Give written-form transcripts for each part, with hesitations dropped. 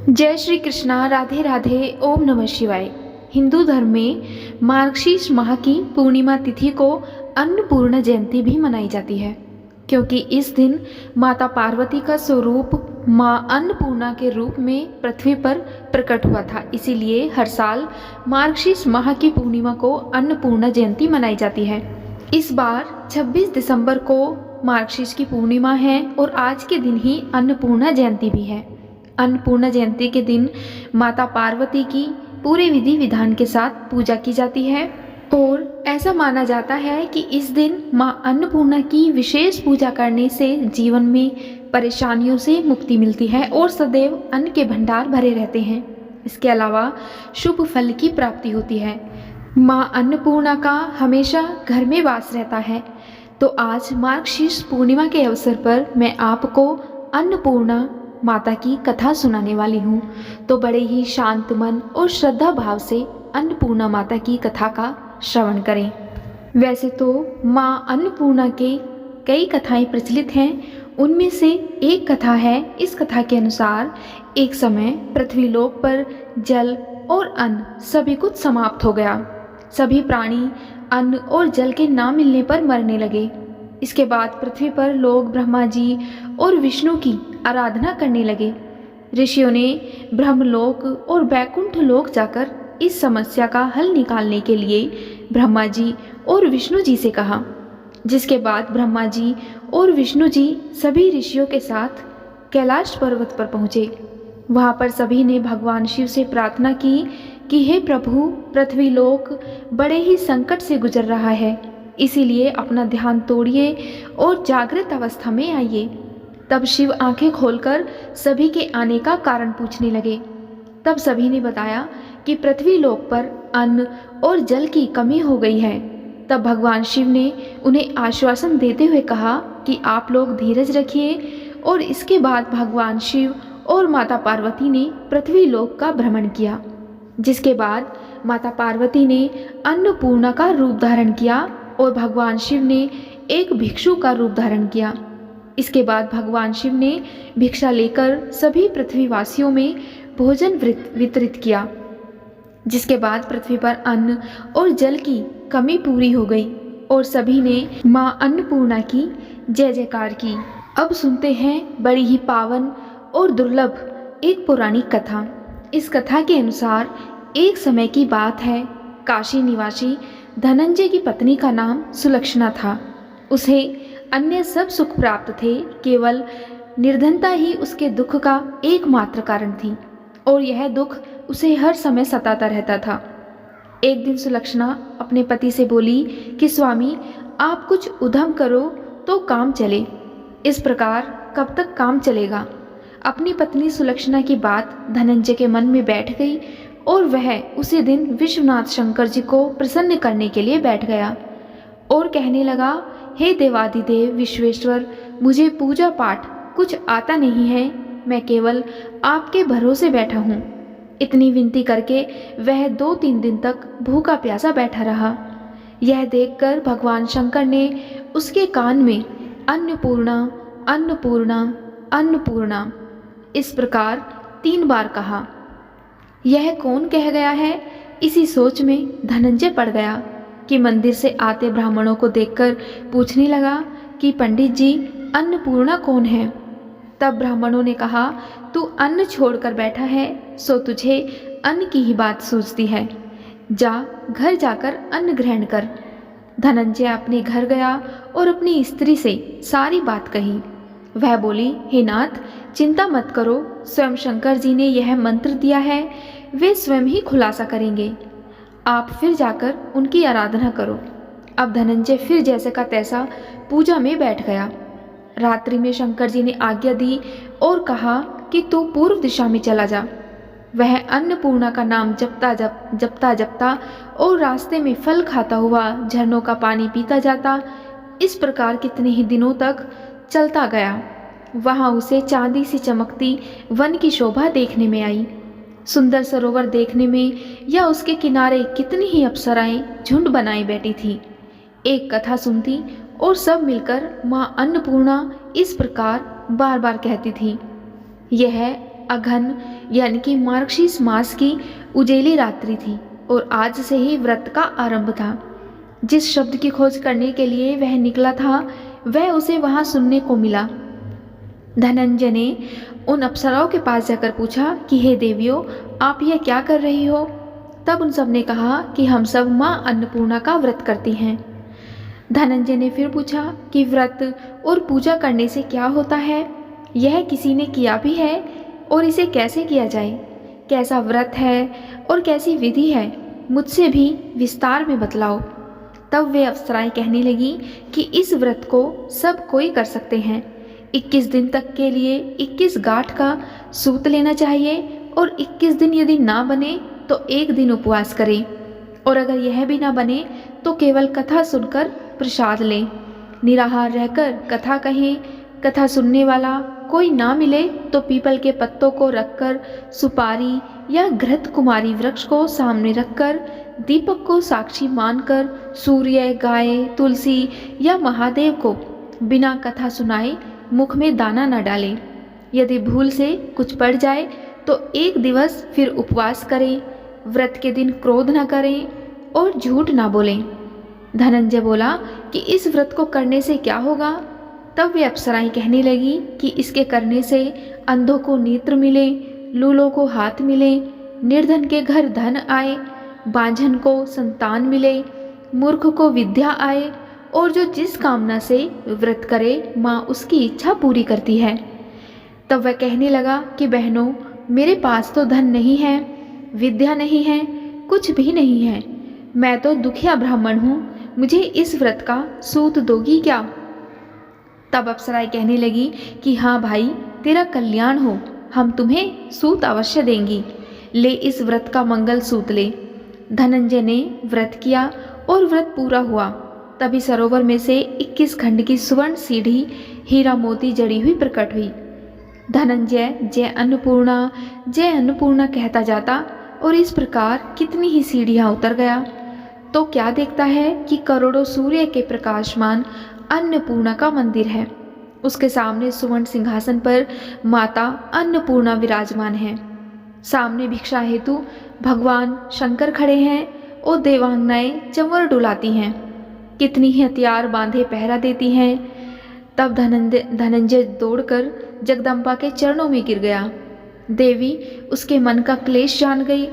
जय श्री कृष्णा। राधे राधे। ओम नमः शिवाय। हिंदू धर्म में मार्गशीर्ष माह की पूर्णिमा तिथि को अन्नपूर्णा जयंती भी मनाई जाती है, क्योंकि इस दिन माता पार्वती का स्वरूप मां अन्नपूर्णा के रूप में पृथ्वी पर प्रकट हुआ था। इसीलिए हर साल मार्गशीर्ष माह की पूर्णिमा को अन्नपूर्णा जयंती मनाई जाती है। इस बार 26 दिसंबर को मार्गशीर्ष की पूर्णिमा है और आज के दिन ही अन्नपूर्णा जयंती भी है। अन्नपूर्णा जयंती के दिन माता पार्वती की पूरे विधि विधान के साथ पूजा की जाती है और ऐसा माना जाता है कि इस दिन मां अन्नपूर्णा की विशेष पूजा करने से जीवन में परेशानियों से मुक्ति मिलती है और सदैव अन्न के भंडार भरे रहते हैं। इसके अलावा शुभ फल की प्राप्ति होती है। मां अन्नपूर्णा का हमेशा घर में वास रहता है। तो आज मार्गशीर्ष पूर्णिमा के अवसर पर मैं आपको अन्नपूर्णा माता की कथा सुनाने वाली हूँ। तो बड़े ही शांत मन और श्रद्धा भाव से अन्नपूर्णा माता की कथा का श्रवण करें। वैसे तो माँ अन्नपूर्णा के कई कथाएं प्रचलित हैं। उनमें से एक कथा है। इस कथा के अनुसार एक समय पृथ्वीलोक पर जल और अन्न सभी कुछ समाप्त हो गया। सभी प्राणी अन्न और जल के ना मिलने पर मरने लगे। इसके बाद पृथ्वी पर लोग ब्रह्मा जी और विष्णु की आराधना करने लगे। ऋषियों ने ब्रह्मलोक और बैकुंठ लोक जाकर इस समस्या का हल निकालने के लिए ब्रह्मा जी और विष्णु जी से कहा, जिसके बाद ब्रह्मा जी और विष्णु जी सभी ऋषियों के साथ कैलाश पर्वत पर पहुँचे। वहाँ पर सभी ने भगवान शिव से प्रार्थना की कि हे प्रभु, पृथ्वीलोक बड़े ही संकट से गुजर रहा है, इसीलिए अपना ध्यान तोड़िए और जागृत अवस्था में आइए। तब शिव आंखें खोलकर सभी के आने का कारण पूछने लगे। तब सभी ने बताया कि पृथ्वीलोक पर अन्न और जल की कमी हो गई है। तब भगवान शिव ने उन्हें आश्वासन देते हुए कहा कि आप लोग धीरज रखिए। और इसके बाद भगवान शिव और माता पार्वती ने पृथ्वीलोक का भ्रमण किया, जिसके बाद माता पार्वती ने अन्नपूर्णा का रूप धारण किया और भगवान शिव ने एक भिक्षु का रूप धारण किया। इसके बाद भगवान शिव ने भिक्षा लेकर सभी पृथ्वीवासियों में भोजन वितरित किया, जिसके बाद पृथ्वी पर अन्न और जल की कमी पूरी हो गई और सभी ने मां अन्नपूर्णा की जय जयकार की। अब सुनते हैं बड़ी ही पावन और दुर्लभ एक पौराणिक कथा। इस कथा के अनुसार एक समय की बात है। काशी निवासी धनंजय की पत्नी का नाम सुलक्षणा था। उसे अन्य सब सुख प्राप्त थे, केवल निर्धनता ही उसके दुख का एकमात्र कारण थी और यह दुख उसे हर समय सताता रहता था। एक दिन सुलक्षणा अपने पति से बोली कि स्वामी, आप कुछ उद्यम करो तो काम चले। इस प्रकार कब तक काम चलेगा? अपनी पत्नी सुलक्षणा की बात धनंजय के मन में बैठ गई और वह उसी दिन विश्वनाथ शंकर जी को प्रसन्न करने के लिए बैठ गया और कहने लगा, हे देवादिदेव विश्वेश्वर, मुझे पूजा पाठ कुछ आता नहीं है, मैं केवल आपके भरोसे बैठा हूँ। इतनी विनती करके वह 2-3 दिन तक भूखा प्यासा बैठा रहा। यह देखकर भगवान शंकर ने उसके कान में अन्नपूर्णा अन्नपूर्णा अन्नपूर्णा इस प्रकार 3 बार कहा। यह कौन कह गया है? इसी सोच में धनंजय पड़ गया कि मंदिर से आते ब्राह्मणों को देखकर पूछने लगा कि पंडित जी, अन्नपूर्णा कौन है? तब ब्राह्मणों ने कहा, तू अन्न छोड़कर बैठा है, सो तुझे अन्न की ही बात सूझती है। जा, घर जाकर अन्न ग्रहण कर। धनंजय अपने घर गया और अपनी स्त्री से सारी बात कही। वह बोली, हे नाथ, चिंता मत करो, स्वयं शंकर जी ने यह मंत्र दिया है, वे स्वयं ही खुलासा करेंगे। आप फिर जाकर उनकी आराधना करो। अब धनंजय फिर जैसे का तैसा पूजा में बैठ गया। रात्रि में शंकर जी ने आज्ञा दी और कहा कि तू पूर्व दिशा में चला जा। वह अन्नपूर्णा का नाम जपता और रास्ते में फल खाता हुआ झरनों का पानी पीता जाता। इस प्रकार कितने ही दिनों तक चलता गया। वहाँ उसे चांदी सी चमकती वन की शोभा देखने में आई। सुंदर सरोवर देखने में या उसके किनारे कितनी ही अप्सराएं झुंड बनाई बैठी थी। एक कथा सुनती और सब मिलकर मां अन्नपूर्णा इस प्रकार बार बार कहती थी, यह अघन यानी कि मार्गशीर्ष मास की उजेली रात्रि थी और आज से ही व्रत का आरंभ था। जिस शब्द की खोज करने के लिए वह निकला था वह उसे वहां सुनने को मिला। धनंजय ने उन अप्सराओं के पास जाकर पूछा कि हे देवियों, आप यह क्या कर रही हो? तब उन सब ने कहा कि हम सब माँ अन्नपूर्णा का व्रत करती हैं। धनंजय ने फिर पूछा कि व्रत और पूजा करने से क्या होता है? यह किसी ने किया भी है और इसे कैसे किया जाए? कैसा व्रत है और कैसी विधि है? मुझसे भी विस्तार में बतलाओ। तब वे अप्सराएं कहने लगी कि इस व्रत को सब कोई कर सकते हैं। 21 दिन तक के लिए 21 गांठ का सूत लेना चाहिए और 21 दिन यदि ना बने तो 1 दिन उपवास करें, और अगर यह भी ना बने तो केवल कथा सुनकर प्रसाद लें। निराहार रहकर कथा कहें। कथा सुनने वाला कोई ना मिले तो पीपल के पत्तों को रखकर, सुपारी या घृत कुमारी वृक्ष को सामने रखकर, दीपक को साक्षी मानकर सूर्य, गाय, तुलसी या महादेव को बिना कथा सुनाए मुख में दाना न डालें। यदि भूल से कुछ पड़ जाए तो 1 दिवस फिर उपवास करें। व्रत के दिन क्रोध न करें और झूठ ना बोलें। धनंजय बोला कि इस व्रत को करने से क्या होगा? तब वे अप्सराएं कहने लगी कि इसके करने से अंधों को नेत्र मिले, लूलों को हाथ मिले, निर्धन के घर धन आए, बांझन को संतान मिले, मूर्ख को विद्या आए, और जो जिस कामना से व्रत करे माँ उसकी इच्छा पूरी करती है। तब वह कहने लगा कि बहनों, मेरे पास तो धन नहीं है, विद्या नहीं है, कुछ भी नहीं है। मैं तो दुखिया ब्राह्मण हूँ, मुझे इस व्रत का सूत दोगी क्या? तब अप्सराएं कहने लगी कि हाँ भाई, तेरा कल्याण हो, हम तुम्हें सूत अवश्य देंगी। ले इस व्रत का मंगल सूत ले। धनंजय ने व्रत किया और व्रत पूरा हुआ। तभी सरोवर में से 21 खंड की सुवर्ण सीढ़ी हीरा मोती जड़ी हुई प्रकट हुई। धनंजय जय अन्नपूर्णा कहता जाता और इस प्रकार कितनी ही सीढ़ियां उतर गया तो क्या देखता है कि करोड़ों सूर्य के प्रकाशमान अन्नपूर्णा का मंदिर है। उसके सामने सुवर्ण सिंहासन पर माता अन्नपूर्णा विराजमान है। सामने भिक्षा हेतु भगवान शंकर खड़े हैं और देवांगनाएं चंवर डुलाती हैं। कितनी ही हथियार बांधे पहरा देती हैं। तब धनंजय दौड़कर जगदम्बा के चरणों में गिर गया। देवी उसके मन का क्लेश जान गई।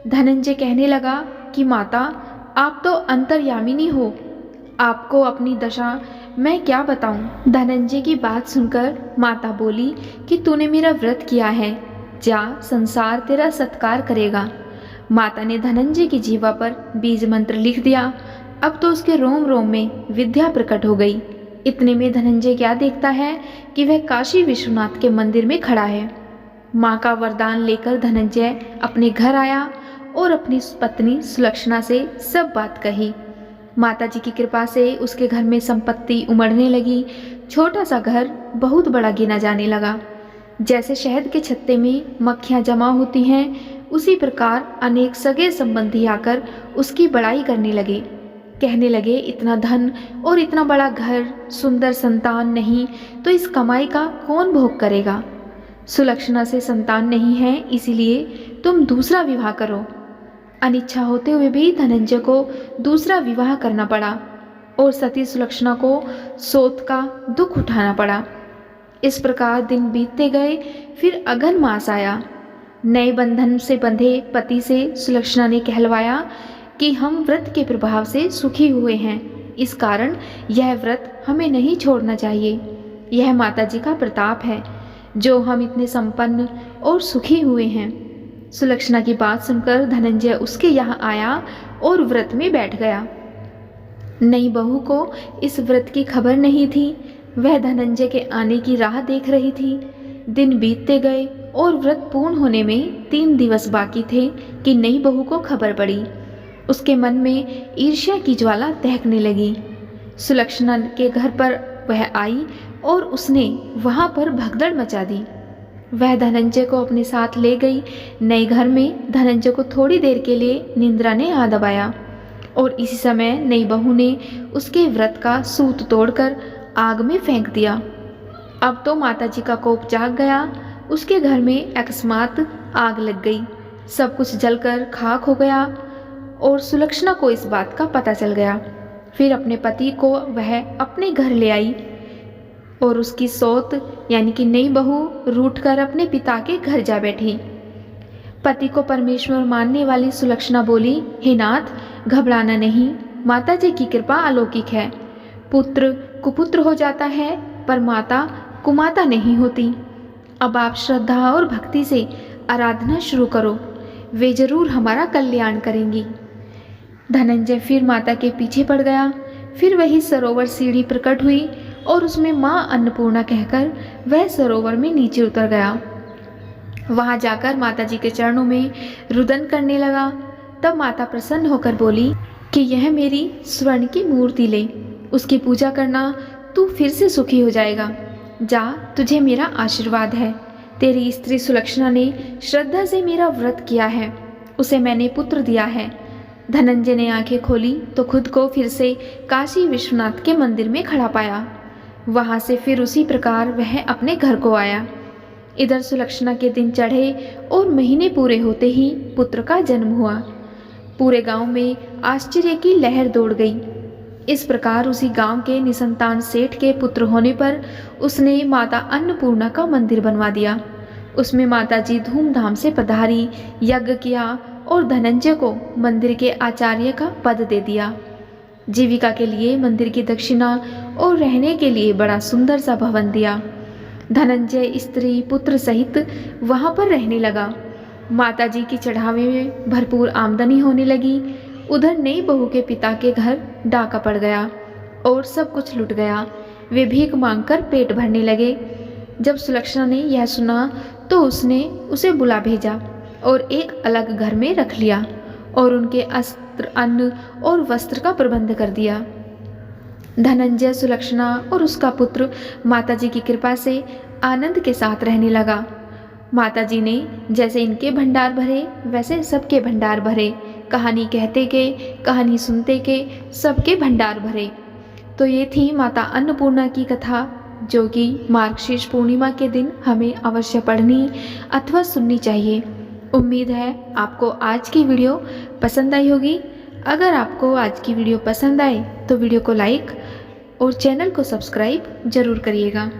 धनंजय कहने लगा कि माता, आप तो अंतर्यामिनी हो, आपको अपनी दशा मैं क्या बताऊं। धनंजय की बात सुनकर माता बोली कि तूने मेरा व्रत किया है, जा, संसार तेरा सत्कार करेगा। माता ने धनंजय की जीवा पर बीज मंत्र लिख दिया। अब तो उसके रोम रोम में विद्या प्रकट हो गई। इतने में धनंजय क्या देखता है कि वह काशी विश्वनाथ के मंदिर में खड़ा है। माँ का वरदान लेकर धनंजय अपने घर आया और अपनी पत्नी सुलक्षणा से सब बात कही। माता जी की कृपा से उसके घर में संपत्ति उमड़ने लगी। छोटा सा घर बहुत बड़ा गिना जाने लगा। जैसे शहद के छत्ते में मक्खियाँ जमा होती हैं, उसी प्रकार अनेक सगे संबंधी आकर उसकी बड़ाई करने लगे। कहने लगे, इतना धन और इतना बड़ा घर, सुंदर संतान नहीं तो इस कमाई का कौन भोग करेगा। सुलक्षणा से संतान नहीं है, इसीलिए तुम दूसरा विवाह करो। अनिच्छा होते हुए भी धनंजय को दूसरा विवाह करना पड़ा और सती सुलक्षणा को सोत का दुख उठाना पड़ा। इस प्रकार दिन बीतते गए। फिर अघन मास आया। नए बंधन से बंधे पति से सुलक्षणा ने कहलवाया कि हम व्रत के प्रभाव से सुखी हुए हैं, इस कारण यह व्रत हमें नहीं छोड़ना चाहिए। यह माता जी का प्रताप है जो हम इतने संपन्न और सुखी हुए हैं। सुलक्षणा की बात सुनकर धनंजय उसके यहाँ आया और व्रत में बैठ गया। नई बहू को इस व्रत की खबर नहीं थी। वह धनंजय के आने की राह देख रही थी। दिन बीतते गए और व्रत पूर्ण होने में 3 दिवस बाकी थे कि नई बहू को खबर पड़ी। उसके मन में ईर्ष्या की ज्वाला दहकने लगी। सुलक्षणा के घर पर वह आई और उसने वहाँ पर भगदड़ मचा दी। वह धनंजय को अपने साथ ले गई। नए घर में धनंजय को थोड़ी देर के लिए निंद्रा ने आ दबाया और इसी समय नई बहू ने उसके व्रत का सूत तोड़कर आग में फेंक दिया। अब तो माता जी का कोप जाग गया। उसके घर में अकस्मात आग लग गई। सब कुछ जलकर खाक हो गया और सुलक्षणा को इस बात का पता चल गया। फिर अपने पति को वह अपने घर ले आई और उसकी सौत यानी कि नई बहू रूठकर अपने पिता के घर जा बैठी। पति को परमेश्वर मानने वाली सुलक्षणा बोली, हे नाथ, घबराना नहीं, माता जी की कृपा अलौकिक है। पुत्र कुपुत्र हो जाता है पर माता कुमाता नहीं होती। अब आप श्रद्धा और भक्ति से आराधना शुरू करो, वे जरूर हमारा कल्याण करेंगी। धनंजय फिर माता के पीछे पड़ गया। फिर वही सरोवर सीढ़ी प्रकट हुई और उसमें माँ अन्नपूर्णा कहकर वह सरोवर में नीचे उतर गया। वहां जाकर माता जी के चरणों में रुदन करने लगा। तब माता प्रसन्न होकर बोली कि यह मेरी स्वर्ण की मूर्ति ले, उसकी पूजा करना, तू फिर से सुखी हो जाएगा। जा, तुझे मेरा आशीर्वाद है। तेरी स्त्री सुलक्षणा ने श्रद्धा से मेरा व्रत किया है, उसे मैंने पुत्र दिया है। धनंजय ने आंखें खोली तो खुद को फिर से काशी विश्वनाथ के मंदिर में खड़ा पाया। वहां से फिर उसी प्रकार वह अपने घर को आया। इधर सुलक्षणा के दिन चढ़े और महीने पूरे होते ही पुत्र का जन्म हुआ। पूरे गांव में आश्चर्य की लहर दौड़ गई। इस प्रकार उसी गांव के निसंतान सेठ के पुत्र होने पर उसने माता अन्नपूर्णा का मंदिर बनवा दिया। उसमें माता जी धूमधाम से पधारी, यज्ञ किया और धनंजय को मंदिर के आचार्य का पद दे दिया। जीविका के लिए मंदिर की दक्षिणा और रहने के लिए बड़ा सुंदर सा भवन दिया। धनंजय स्त्री पुत्र सहित वहां पर रहने लगा। माता जी की चढ़ावे में भरपूर आमदनी होने लगी। उधर नई बहू के पिता के घर डाका पड़ गया और सब कुछ लुट गया। वे भीख मांगकर पेट भरने लगे। जब सुलक्षणा ने यह सुना तो उसने उसे बुला भेजा और एक अलग घर में रख लिया और उनके अस्त्र, अन्न और वस्त्र का प्रबंध कर दिया। धनंजय, सुलक्षणा और उसका पुत्र माता जी की कृपा से आनंद के साथ रहने लगा। माता जी ने जैसे इनके भंडार भरे वैसे सबके भंडार भरे। कहानी कहते के, कहानी सुनते के सबके भंडार भरे। तो ये थी माता अन्नपूर्णा की कथा, जो कि मार्गशीर्ष पूर्णिमा के दिन हमें अवश्य पढ़नी अथवा सुननी चाहिए। उम्मीद है आपको आज की वीडियो पसंद आई होगी। अगर आपको आज की वीडियो पसंद आए तो वीडियो को लाइक और चैनल को सब्सक्राइब जरूर करिएगा।